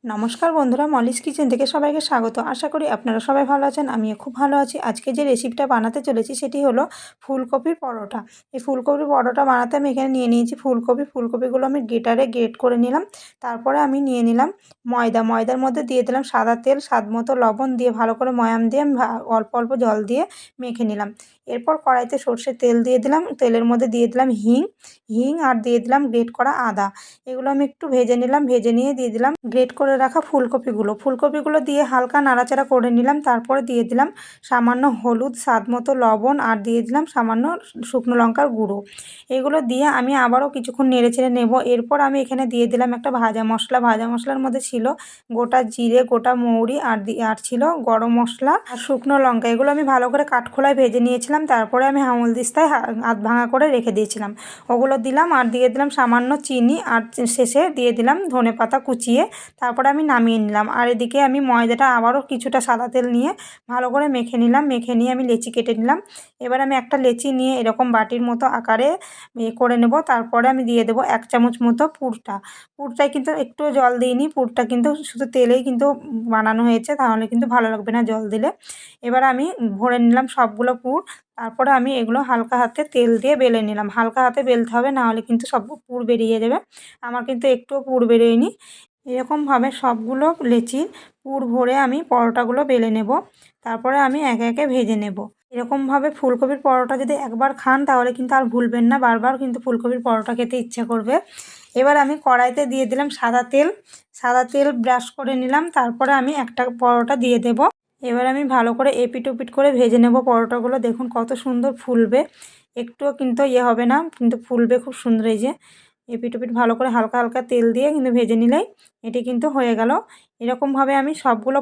নমস্কার বন্ধুরা, Molly's kitchen থেকে সবাইকে স্বাগত। আশা করি আপনারা সবাই ভালো আছেন। আমিও খুব ভালো আছি। আজকে যে রেসিপিটা বানাতে চলেছি সেটি হলো ফুলকপির পরোটা। এই ফুলকপির পরোটা বানাতে আমি এখানে নিয়ে নিয়েছি ফুলকপিগুলো আমি গ্রেট করে নিলাম। তারপরে আমি নিয়ে নিলাম ময়দার মধ্যে দিয়ে দিলাম সাদা তেল, স্বাদ মতো লবণ দিয়ে ভালো করে ময়াম দিয়ে আমি অল্প অল্প জল দিয়ে মেখে নিলাম। এরপর কড়াইতে সর্ষের তেল দিয়ে দিলাম, তেলের মধ্যে দিয়ে দিলাম হিং আর দিয়ে দিলাম গ্রেট করা আদা। এগুলো আমি একটু ভেজে নিলাম, ভেজে নিয়ে দিয়ে দিলাম গ্রেট করে রাখা ফুলকপিগুলো দিয়ে হালকা নাড়াচাড়া করে নিলাম। তারপরে দিয়ে দিলাম সামান্য হলুদ, স্বাদ মতো লবণ আর দিয়ে দিলাম সামান্য শুকনো লঙ্কার গুঁড়ো। এগুলো দিয়ে আমি আবারও কিছুক্ষণ নেড়েচেড়ে নেব। এরপর আমি এখানে দিয়ে দিলাম একটা ভাজা মশলার মধ্যে ছিল গোটা জিরে, গোটা মৌরি আর ছিল গরম মশলা আর শুকনো লঙ্কা। এগুলো আমি ভালো করে কাঠখোলায় ভেজে নিয়েছিলাম। তারপরে আমি হামলদিস্তায় আধ ভাঙা করে রেখে দিয়েছিলাম। ওগুলো দিলাম আর দিয়ে দিলাম সামান্য চিনি আর শেষে দিয়ে দিলাম ধনেপাতা কুচিয়ে। তারপরে আমি নামিয়ে নিলাম। আর এদিকে আমি ময়দাটা আবারও কিছুটা সাদা তেল নিয়ে ভালো করে মেখে নিলাম। মেখে নিয়ে আমি লেচি কেটে নিলাম। এবার আমি একটা লেচি নিয়ে এরকম বাটির মতো আকারে করে নেব। তারপরে আমি দিয়ে দেবো 1 চামচ মতো পুরটায় কিন্তু একটুও জল দিইনি। পুরটা কিন্তু শুধু তেলেই কিন্তু বানানো হয়েছে, তাহলে কিন্তু ভালো লাগবে না জল দিলে। এবার আমি ভরে নিলাম সবগুলো পুর। তারপরে আমি এগুলো হালকা হাতে তেল দিয়ে বেলে নিলাম। হালকা হাতে বেলতে হবে, নাহলে কিন্তু সব পুর বেরিয়ে যাবে। আমার কিন্তু একটুও পুর বেরোয়নি। এরকমভাবে সবগুলো লেচির পুর ভরে আমি পরোটাগুলো বেলে নেব। তারপরে আমি একে একে ভেজে নেব। এরকমভাবে ফুলকপির পরোটা যদি একবার খান তাহলে কিন্তু আর ভুলবেন না, বারবার কিন্তু ফুলকপির পরোটা খেতে ইচ্ছা করবে। এবার আমি কড়াইতে দিয়ে দিলাম সাদা তেল ব্রাশ করে নিলাম। তারপরে আমি একটা পরোটা দিয়ে দেব। এবার আমি ভালো করে এপিট ওপিট করে ভেজে নেব পরোটাগুলো। দেখুন কত সুন্দর ফুলবে, একটুও কিন্তু হবে না, কিন্তু ফুলবে খুব সুন্দর। এই যে এপিট ওপিট ভালো করে হালকা হালকা তেল দিয়ে কিন্তু ভেজে নিলেই এটি কিন্তু হয়ে গেল। এরকমভাবে আমি সবগুলো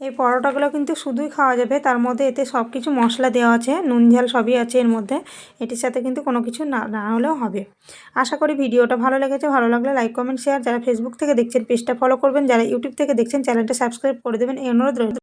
এই পরোটাগুলো কিন্তু শুধুই খাওয়া যাবে, তার মধ্যে এতে সব কিছু মশলা দেওয়া আছে, নুন ঝাল সবই আছে এর মধ্যে। এটির সাথে কিন্তু কোনো কিছু না হলেও হবে। আশা করি ভিডিওটা ভালো লেগেছে। ভালো লাগলে লাইক, কমেন্ট, শেয়ার। যারা ফেসবুক থেকে দেখছেন পেজটা ফলো করবেন, যারা ইউটিউব থেকে দেখছেন চ্যানেলটা সাবস্ক্রাইব করে দেবেন, এই অনুরোধ রইল।